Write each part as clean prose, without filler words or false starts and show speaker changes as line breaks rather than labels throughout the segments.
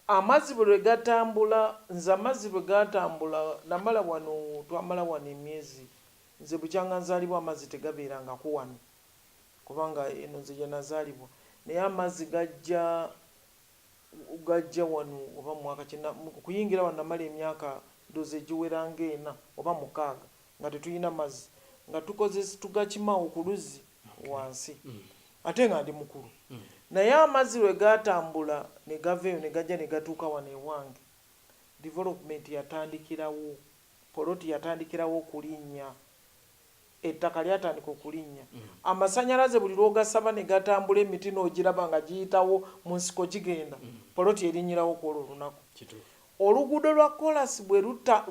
amazzi bwe gatambula nze amazzi bwe gatambula namala wano twamala wano emyezi nze bukyanga nzaalibwa amazzi tegabeerangako wano kubanga eno nze gye nazaalibwa naye amazzi gajja wano oba mwaka kuyingira wano namala emyaka ndoze egiwera ng'ena oba mukaaga nga tetulina mazzi nga tugakimawo ku luzzi wansi ate nga ndi mukulu naye amazzi lwe gatambula ne gaveeyo ne gajja ne gatuuka wano ewange development yatandikirawo poloti yatandikirawo okulinnya ettaka lyatandika okulinnya amasannyalaze buli lw'ogasaba ne gatambula emiti n'ogiraba nga giyitawo mu nsiko gigenda poloti erinnyirawo ku olwo olunaku oluguudo lwa kolasi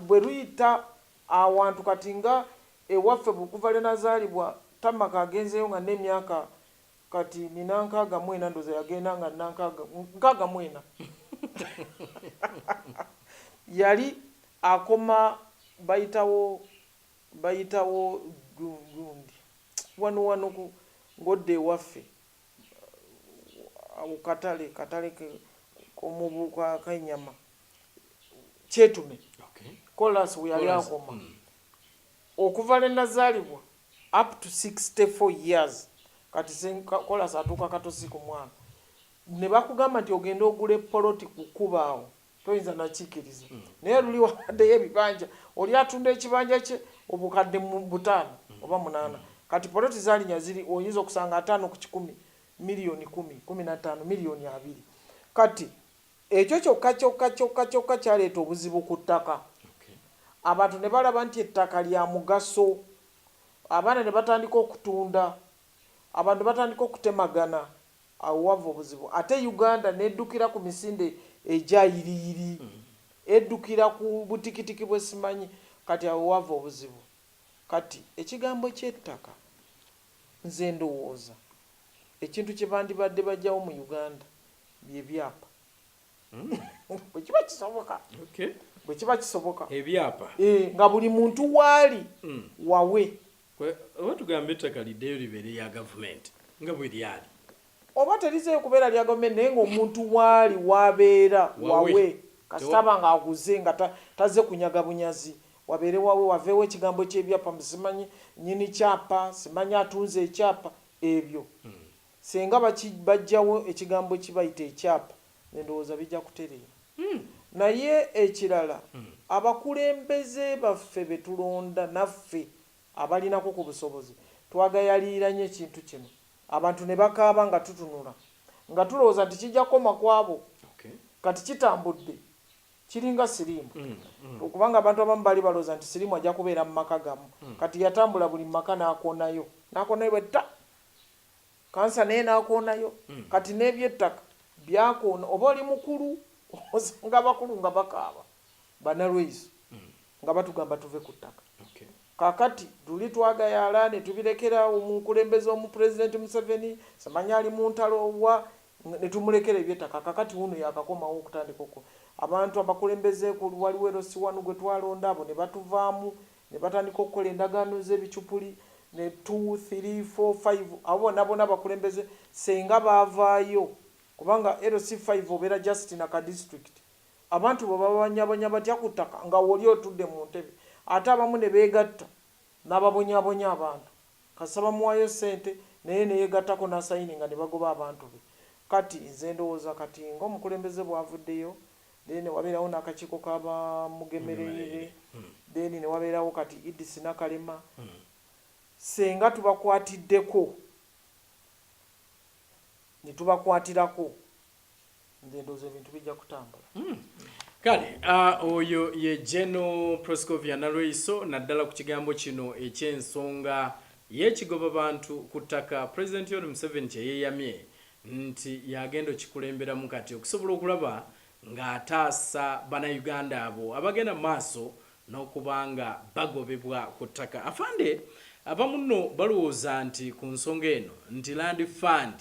bwe luyita awantu kati nga ewaffe bukuva lwe nazaalibwa tamaka agenzeyo nga n'emyaka kati nina 64 ndoza yagenda nga 64 yali akoma bayitawo gundi wano ngodde ewaffe katale komubuka kanyama kyetume kolasi we yali akoma okuva lwe nazaalibwa up to 64 years kati kolasi atuuka katosi ku mwana ne bakugamba nti ogenda ogula poloti kukuba awo toyinza nakiikiriza naye luli wawaddeyo ebibanja oli atunda ekibanja kye obukadde 5 oba 8 kati poloti zaalinya ziri oyinza okusanga 5 ku 10 miliyoni 10 15 miliyoni 2 kati ekyo kyokka kyaleeta obuzibu ku ttaka abantu ne balaba nti ettaka lya mugaso abaana ne batandika okutunda abantu batandika okutemagana awo wava obuzibu ate Uganda neddukira ku misinde egyayiriyiri eddukira ku butikitiki bwesimanyi kati awo wava obuzibu kati ekigambo ky'ettaka nze ndowooza ekintu kye bandibadde bajjawo mu Uganda byebyapa bwe kiba kisoboka
ebyapa
nga buli muntu waali wawe
oba tugambe ettaka liddeyo libeere lya gavumenti nga bwe lyali
oba terizeyo kubeera lya gavumenti naye ng'omuntu waali wabeera wawe kasitaba nga aguze nga taze kunyaga bunyazi wabeere wawe waveewo ekigambo ky'ebyapa simanyi nyini kyapa simanyi atunze ekyapa ebyo senga bajjawo ekigambo kibayita ekyapa nendowooza bijja kutereera naye ekirala abakulembeze baffe betulonda naffe abalinako ku busobozi twagayaliranye ekintu kino abantu ne bakaaba nga tutunula nga tulowooza nti kijja koma kwabo kati kitambudde kiringa sirimu okubanga abantu abamu bali balowooza nti sirimu ajja kubeera mu maka gamu kati yatambula buli maka n'akonayo bwetta kansa naye n'akonayo kati n'ebyettaka byakoona oba oli mukulu osanga abakulu nga bakaaba banalweyiso nga batugamba tuve ku ttaka kakati tuli twagayala ne tubirekera omukulembeze omupulezidenti Museveni samanya ali mu ntalo wa ne tumulekera ebyettaka kakati uno yakakomawo okutandika okwo abantu abakulembeze waliwo erosi wanu gwe twalonda abo ne batuvaamu ne batandika okukola endagaano z'ebicupuli ne 2 3 4 5 abo nabona abakulembeze senga baavaayo kubanga erosi 5 obeera just na ka district abantu babanyabanya batya ku ttaka nga woli otudde mu ntebe ate abamu ne beegatta n'ababonyabonya abantu kasaba muwayo ssente naye neyegattako n'asayininga ne bagoba abantu be kati nze ndowooza kati ng'omukulembeze bw'avuddeyo then wabeerawo n'akakiiko k'abamugemerere then ne wabeerawo kati Idris Nakalema senga tubakwatiddeko ne tubakwatirako nze ndowooza ebintu bijja kutambula
kale oyo ye General Proscovia Nalweyiso naddala ku kigambo kino eky'ensonga y'ekigoba bantu ku ttaka President Yoweri Museveni kye yeeyamye nti yagenda okikulemberamu kati okusobola okulaba ng'ataasa bannayuganda abo abagenda mu maaso n'okubanga bagobebwa ku ttaka. Afande abamu nno balowooza nti ku nsonga eno nti Land Fund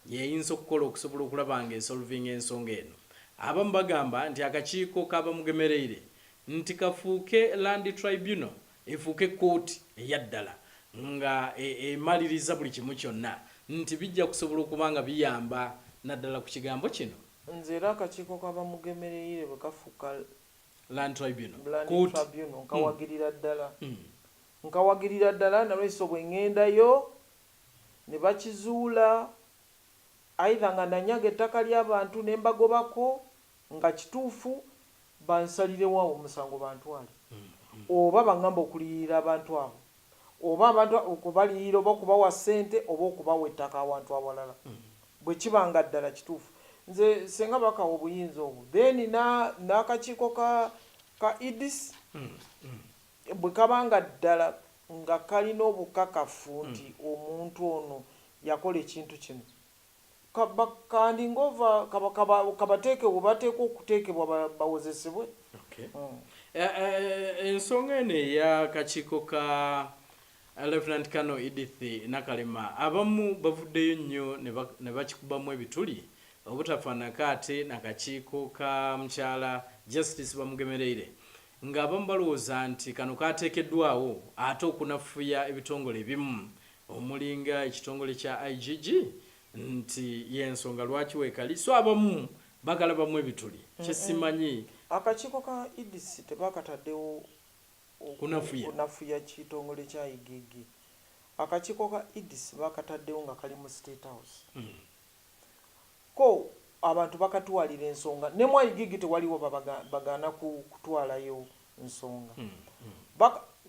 yeyinza okukola okusobola okulaba ng'esolvinga ensonga eno. Abamu bagamba nti akakiiko k'abamugemereire nti kafuuke Land Tribunal efuuke kooti eyaddala nga emaliriza buli kimu kyonna nti bijja kusobola okuba nga biyamba naddala ku kigambo kino.
nze era akakiiko kabamugemereire bwe kafuuka
Land Tribunal
nkawagirira ddala nkawagirira ddala nalweso bwe ŋŋendayo ne bakizuula aitha nga nanyaga ettaka ly'abantu ne mbagobako nga kituufu bansalirewo omusango bantwale oba baŋŋamba okuliyirira abantu abo oba abantu okubaliyira oba okubawa ssente oba okubawa ettaka awantu awalala bwe kibanga ddala kituufu nze senga bakawa obuyinza obwo then n'akakiiko ka idis bwe kabanga ddala nga kalina obukakafu nti omuntu ono yakola ekintu kino kandingova kabateekebwa bateekwa okuteekebwa bawozesebwe.
Ensonga eno ey'akakiiko ka Lieutenant Colonel Edith Nakalema abamu bavuddeyo nnyo ne bakikubamu ebituli obutafaanako ate n'akakiiko ka mukyala Justice Bamugemereire ng'abamu balowooza nti kano kateekeddwawo ate okunafuya ebitongole ebimu omulinga ekitongole kya IGG nti y'ensonga lwaki weekali so abamu bagalabamu ebituli kyesimanyi
akakiiko ka idis tebakataddewo
kunafuya
kitongole kya IGG akakiiko ka idis bakataddewo nga kali mu State House ko abantu bakatwalira ensonga ne mu IGG tewaliwo bagaana kutwalayo nsonga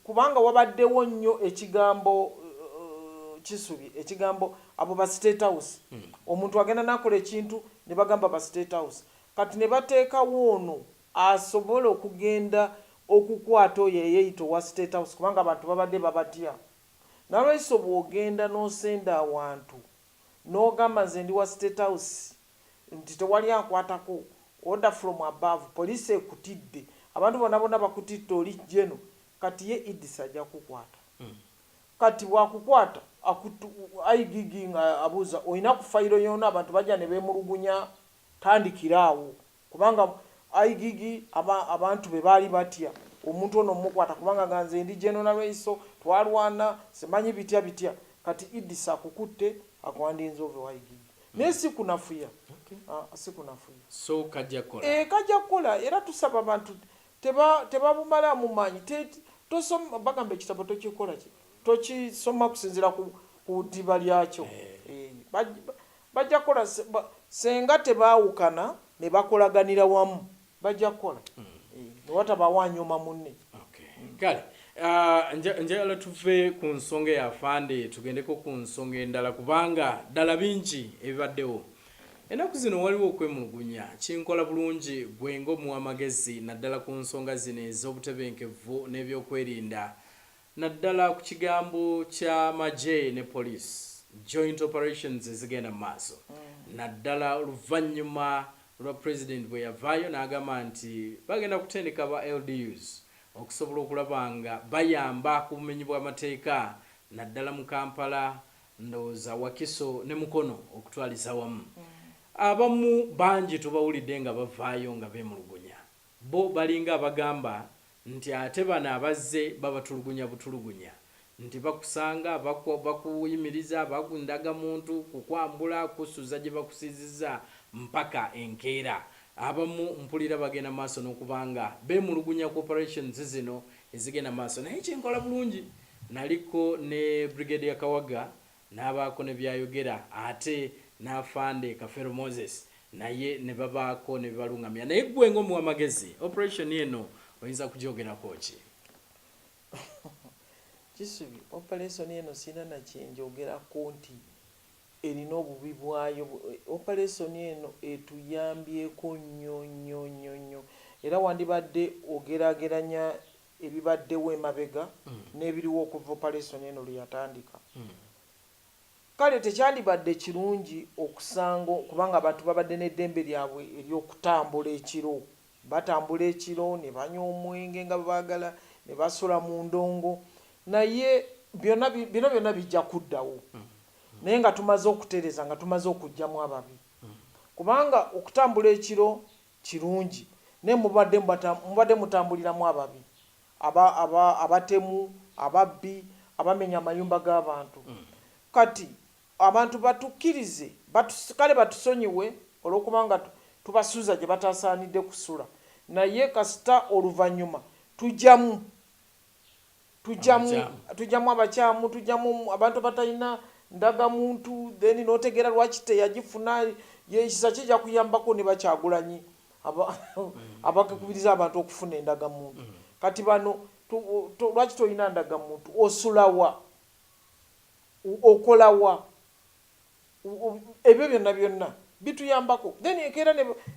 kubanga wabaddewo nnyo ekigambo kisubi ekigambo abo ba State House omuntu agenda nakola ekintu ne bagamba ba State House kati ne bateekawo ono asobola okugenda okukwata oyo eyeyito wa State House kubanga abantu babadde babatya nalwaiso bw'ogenda n'osenda awantu n'ogamba nze ndi wa State House nti tewali akwatako order from above police ekutidde abantu bonna bakutidde oli jeno kati ye idisa ajja kukwata kati bwakukwata IGG nga abuuza olina ku fayiro yonna abantu bajja ne beemulugunya tandikiraawo kubanga IGG abantu be baali batya omuntu ono mukwata kubanga ganze ndi general Raiso twalwana simanyi bitya kati idisa akukutte akwandinze ove wa IGG naye si kunafuya si kunafuya
so kajja
kola era tusaba abantu tebabumala mu maanyi tosoma bagamba ekitabo tokikola ki tokisoma kusinzira ku ddiba lyakyo bajja kola senga tebaawukana ne bakolaganira wamu bajja kola newatabawanyooma munne
kale njagala tuve ku nsonga yafande tugendeko ku nsonga endala kubanga ddala bingi ebibaddewo ennaku zino waliwo okwemulugunya kinkola bulungi gwenga omuwamagezi naddala ku nsonga zino ez'obutebenkevu n'ebyokwerinda naddala ku kigambo kya magye ne police joint operations ezigenda mu maaso naddala oluvannyuma lwa president bwe yavaayo n'agamba nti bagenda kutendeka ba LDUs okusobola okulaba nga bayamba ku bumenyi bw'amateeka naddala mu Kampala ndowooza Wakiso ne Mukono okutwaliza wamu abamu bangi tubawulidde nga bavaayo nga beemulugunya bo balinga abagamba nti ate bano abazze babatulugunya butulugunya nti bakusanga bakuyimiriza bakundaga muntu kukwambula kusuza gye bakusiziza mpaka enkeera abamu mpulira bagenda maaso n'okubanga beemulugunya corporations zino ezigenda maaso naye kyenkola bulungi naliko ne Brigadier Kawaga n'abaako ne byayogera ate n'afande Kafero Moses naye ne babaako ne balungamya naye gwe ng'omuwamagezi operation eno oyinza kugyogerako ki
kisubi operation eno sina nakyenjogerako nti erina obubi bwayo operation eno etuyambyeko nnyo era wandibadde ogerageranya ebibaddewo emabega n'ebiriwo okuva operation eno lweyatandika kale tekyandibadde kirungi okusanga kubanga abantu babadde n'eddembe lyabwe ery'okutambula ekiro batambula ekiro ne banywa omwenge nga baagala ne basula mu ndongo naye byonna bijja kuddawo naye nga tumaze okutereza nga tumaze okugyamu ababi kubanga okutambula ekiro kirungi naye mubadde mutambuliramu ababi abatemu ababbi abamenya amayumba g'abantu kati abantu batukkirize kale batusonyiwe olw'okubanga tubasuuza gye batasaanidde kusula naye kasita oluvannyuma tujjamu abakyamu tujjamu abantu batalina ndagamuntu then n'otegeera lwaki teyagifuna yekisa kijja kuyambako ne Bakyagulanyi abakubiriza abantu okufuna endagamuntu kati bano lwaki tolina ndagamuntu osulawa okolawa ebyo byonna bituyambako then ekeera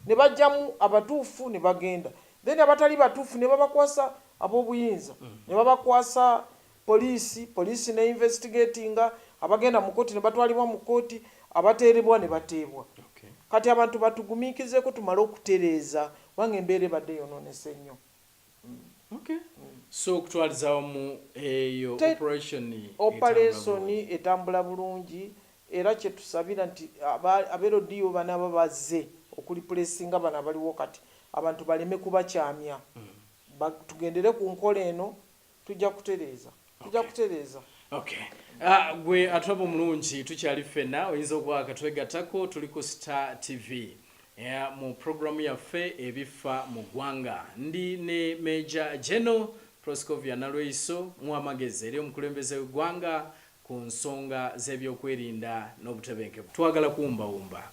ne bajjamu abatuufu ne bagenda then abatali batuufu ne babakwasa ab'obuyinza ne babakwasa poliisi ne investigatinga abagenda mu kooti ne batwalibwa mu kooti abateerebwa ne bateebwa kati abantu batugumiikizeko tumale okutereeza wange embeera ebadde yonoonese nnyo.
So okutwaliza wamu eyo
operation etambula bulungi era kye tusabira nti aberodiyo bana babazze okulipulesinga bano abaliwo kati abantu baleme kubakyamya tugendere ku nkola eno tujja kutereeza.
Gwe atwaba omulungi tukyali ffenna oyinza okuba katwegattako tuli ku Star TV mu programu yaffe ebifa mu ggwanga ndi ne Major General Proscovia Nalweyiso mu amagezi eri omukulembeze w'eggwanga ku nsonga z'ebyokwerinda n'obutebenkevu. Twagala kuwumbawumba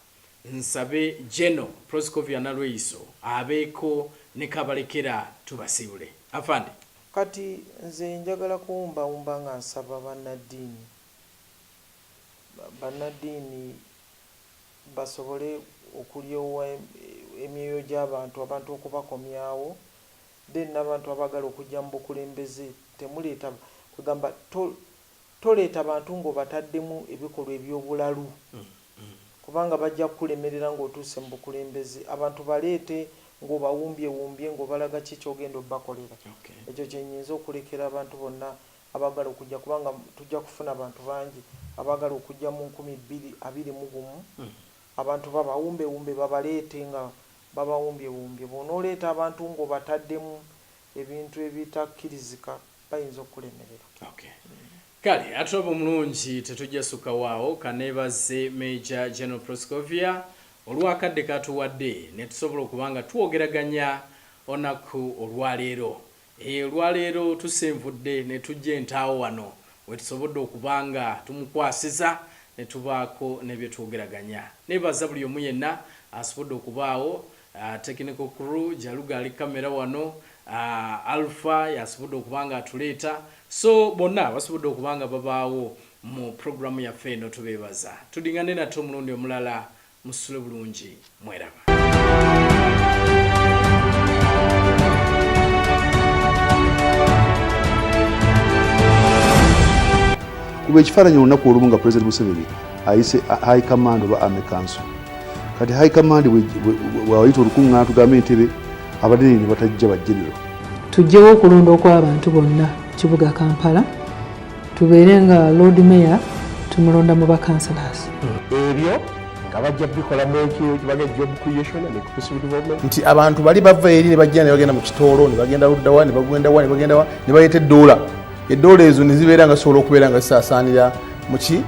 nsabe General Proscovia Nalweyiso abeeko ne kabalekera tubasiibule. Afande
kati nze njagala kuwumbawumba nga nsaba bannaddiini basobole okulyowa emyoyo gy'abantu abantu okubakomyawo then n'abantu abagala okujja mu bukulembeze temuleeta kugamba toleeta abantu ng'obataddemu ebikolwa eby'obulalu kubanga bajja kukulemerera ng'otuuse mu bukulembeze abantu baleete ng'obawumbyewumbye ng'obalaga ki ky'ogenda obbakolera ekyo kyenyinza okulekera abantu bonna abagala okujja kubanga tujja kufuna abantu bangi abagala okujja mu 2021 abantu babawumbewumbe babaleete nga babawumbyewumbye bw'onooleeta abantu ng'obataddemu ebintu ebitakkirizika bayinza okulemerera.
Kale atwaba omulungi tetujja sukka waawo kaneebaze Major General Proscovia olwakadde katuwadde ne tusobola okubanga twogeraganya onaku olwaleero. Olwaleero tusenvudde ne tujja entaawo wano we tusobodde okubanga tumukwasiza ne tubaako n'ebyo twogeraganya. Neebaza buli omu yenna asobodde okubaawo technical crew Jaluga ali kamera wano Alpha yasobodde okubanga atuleeta so bonna basobodde okubanga babaawo mu programu yaffe eno tubeebaza. Tudingane nate omulundi omulala musule bulungi mweraba.
Kuba ekifaananyi olunaku olumu nga President Museveni ayise High Command oba Army Council kati High Command bwawayita olukungaana tugambe entebe abanene ne batajja bajjenero
tujjewo okulonda okw'abantu bonna kibuga Kampala tubeere nga Lord Mayor tumulonda mu bakansalas
ebyo nga bajja bikolamu ekibaga job creation and inclusive development
nti abantu bali bava eri ne bajja ne bagenda mu kitoolo ne bagenda luddawa ne bagenda wa ne baleeta eddoola ezo ne zibeera nga zisobola okubeera nga zisaasaanira mu ki